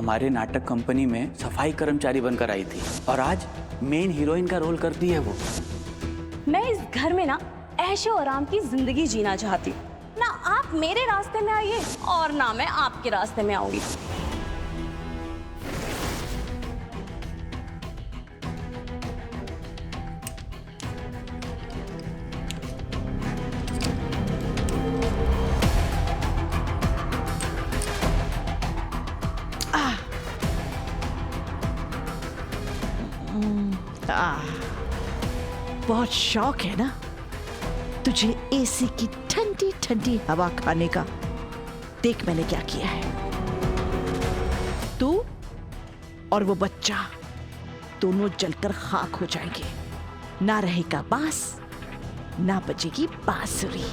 हमारे नाटक कंपनी में सफाई कर्मचारी बनकर आई थी और आज मेन हीरोइन का रोल करती है वो। मैं इस घर में ना ऐशो आराम की जिंदगी जीना चाहती हूँ। ना आप मेरे रास्ते में आइए और ना मैं आपके रास्ते में आऊंगी। बहुत शौक है ना तुझे एसी की ठंडी ठंडी हवा खाने का। देख मैंने क्या किया है। तू और वो बच्चा दोनों जलकर खाक हो जाएंगे। ना रहेगा बांस, ना बजेगी बांसुरी।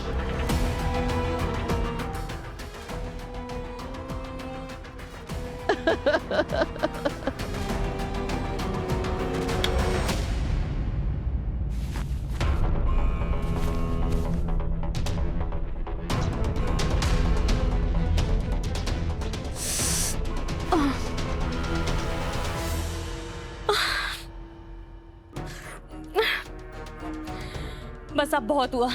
बस अब बहुत हुआ।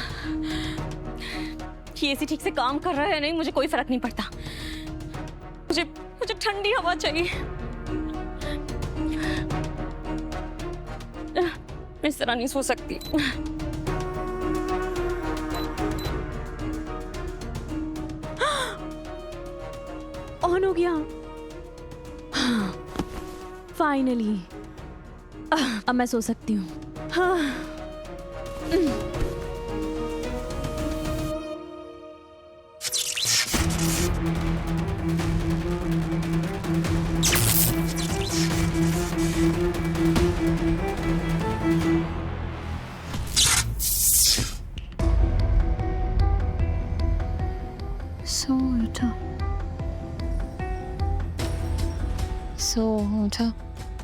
ये एसी ठीक से काम कर रहा है नहीं मुझे कोई फर्क नहीं पड़ता। मुझे ठंडी हवा चाहिए। मैं इस तरह नहीं सो सकती। ऑन हो गया फाइनली। अब मैं सो सकती हूँ। हाँ।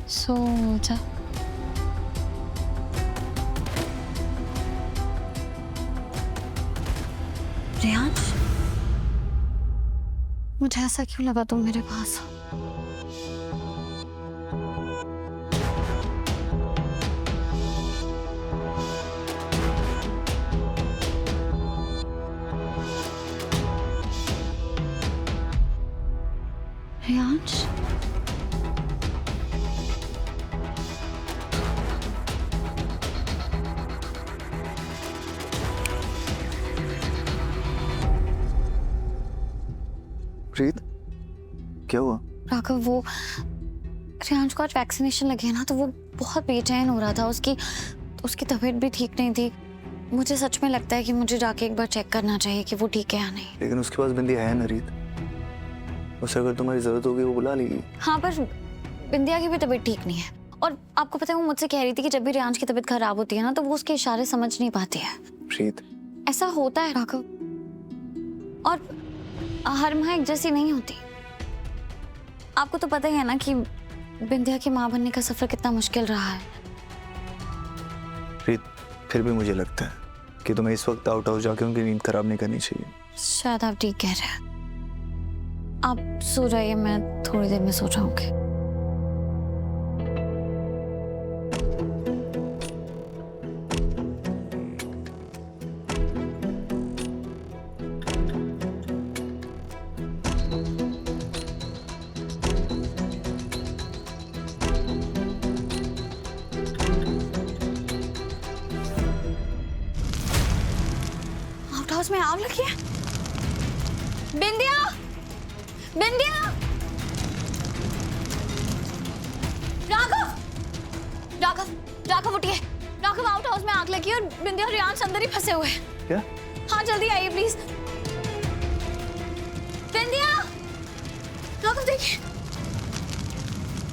सो जा। रियांश, मुझे ऐसा क्यों लगा तुम मेरे पास हो? रियांश, प्रीत, क्या हुआ? राघव, वो रियांश को आज वैक्सीनेशन लगे ना तो वो बहुत बेचैन हो रहा था। उसकी तबीयत भी ठीक नहीं थी। मुझे सच में लगता है कि मुझे जाके एक बार चेक करना चाहिए कि वो ठीक है या नहीं। लेकिन उसके पास बिंदी है ना रीत, उसे अगर तुम्हारी जरूरत होगी वो बुला लेगी। हाँ, पर बिंदिया की भी तबीयत ठीक नहीं है। और आपको पता है वो मुझसे कह रही थी कि जब भी रियांश की तबीयत खराब होती है ना तो वो उसके इशारे समझ नहीं पाती है। प्रीत, ऐसा होता है राघव, और हर माँ एक जैसी नहीं होती। आपको तो पता ही है ना कि बिंदिया की माँ बनने का सफर कितना मुश्किल रहा है। प्रीत, फिर भी मुझे लगता है कि तुम्हें इस वक्त आउट हाउस जाके उनकी नींद खराब नहीं करनी चाहिए। शायद आप ठीक कह रहे हैं। आप सो जाइए, मैं थोड़ी देर में सो जाऊंगी। आउट हाउस में आग लगी है। बिंदिया, बिंदिया, राघव, राघव, राघव उठिए। राघव, आउट हाउस में आग लगी और बिंदिया और रियांश अंदर ही फंसे हुए हैं। क्या? हाँ, जल्दी आइए प्लीज। बिंदिया, राघव देखिए।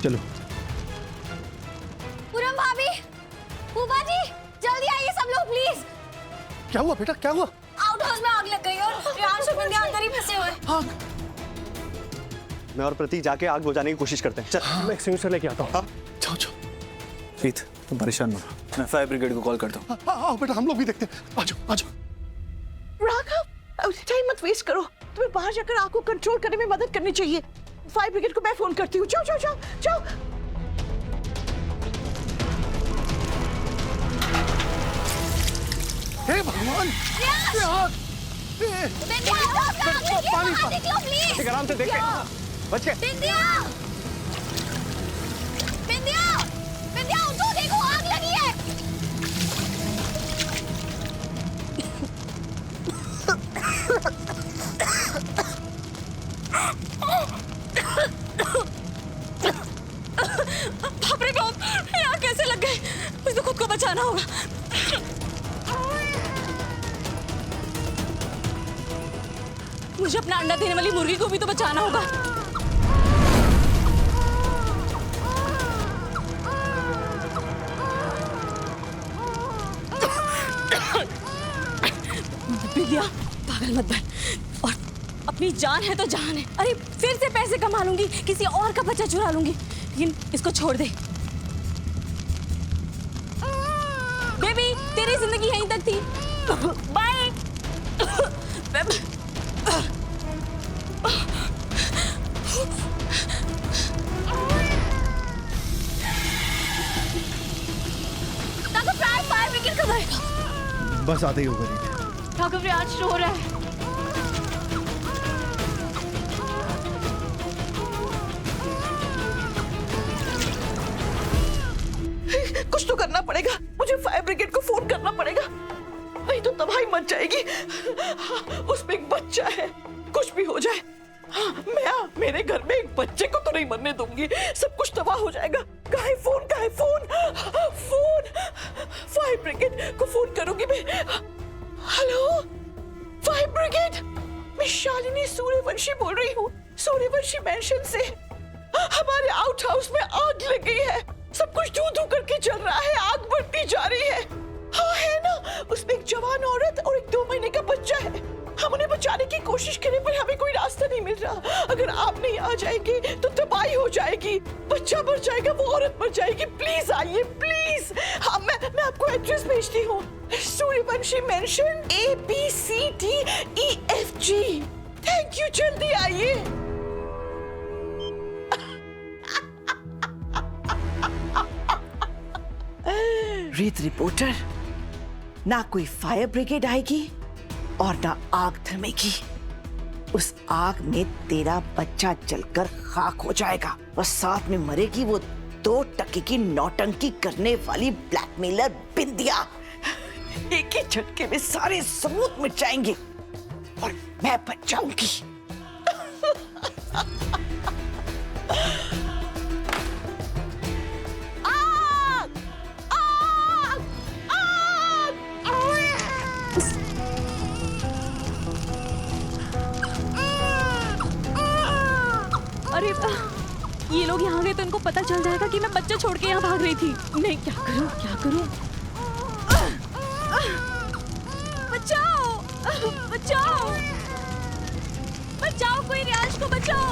चलो। पूरम भाभी, फूफा जी, जल्दी आइए सब लोग प्लीज। क्या हुआ बेटा, क्या हुआ? आउट हाउस में आग लग गई और रियांश और बिंदिया अंदर ही फंसे हुए। हाँ। मैं और प्रतीक जाके आग बुझाने की कोशिश करते हैं। चल। मैं एक्सटिंग्विशर लेके आता हूँ। जाओ जाओ। प्रीत, तुम परेशान मत हो, मैं फायर ब्रिगेड को कॉल करता हूँ। आओ बेटा, हम लोग भी देखते हैं। आ जाओ, आ जाओ। राघव, टाइम मत वेस्ट करो। तुम्हें बाहर जाकर आग को कंट्रोल करने में मदद करनी चाहिए। फायर ब्रिगेड को मैं फोन करती हूँ। जाओ जाओ जाओ जाओ। हे भगवान, ये आग! पानी ठीक, आराम से देख के बच के। उठो, देखो आग लगी है। बाप रे बाप, यहाँ कैसे लग गए? मुझे तो खुद को बचाना होगा। मुझे अपना अंडा देने वाली मुर्गी को भी तो बचाना होगा। बिल्लिया, पागल मत बन। और अपनी जान है तो जान है। अरे फिर से पैसे कमा लूंगी, किसी और का बच्चा चुरा लूंगी, लेकिन इसको छोड़ दे। बेबी, तेरी जिंदगी यहीं तक थी। बाय। फायर ब्रिगेड कब आएगा? बस आते ही होगा रीत। ठाकुर प्रियांश रो रहा है। कुछ तो करना पड़ेगा, मुझे फायर ब्रिगेड को फोन करना पड़ेगा, नहीं तो तबाही मच जाएगी। उसमें एक बच्चा है, कुछ भी हो जाए मैं मेरे घर में एक बच्चे को तो नहीं मरने दूंगी, सब कुछ तबाह हो जाएगा। कहाँ है फोन, कहाँ है फोन? फोन, फायर ब्रिगेड को फोन करूंगी मैं। हेलो फायर ब्रिगेड, मैं शालिनी सूर्यवंशी बोल रही हूँ, सूर्यवंशी मैंशन से। हमारे आउट हाउस में आग लग गई है, सब कुछ धू धू करके चल रहा है, आग बढ़ती जा रही है। हाँ है ना, उसमें एक जवान औरत और एक 2 महीने का बच्चा है। हम उन्हें बचाने की कोशिश करें पर हमें कोई रास्ता नहीं मिल रहा। अगर आप नहीं आ जाएंगे तो तबाही हो जाएगी, बच्चा मर जाएगा, वो औरत मर जाएगी। प्लीज आइए प्लीज। हाँ मैं आपको एड्रेस भेजती हूँ, Suryavanshi mention ABCDEFG। Thank you, जल्दी आइए। रीत रिपोर्टर, ना कोई फायर ब्रिगेड आएगी और ना आग थमेगी। उस आग में तेरा बच्चा जलकर खाक हो जाएगा और साथ में मरेगी वो 2 टके की नौटंकी करने वाली ब्लैकमेलर बिंदिया। एक ही झटके में सारे सबूत मिट जाएंगे और मैं बच जाऊंगी। अरे ये लोग यहाँ गए तो इनको पता चल जाएगा कि मैं बच्चा छोड़ के यहाँ भाग रही थी। मैं क्या करूँ, क्या करूँ? बचाओ, बचाओ, बचाओ, कोई रियाज को बचाओ।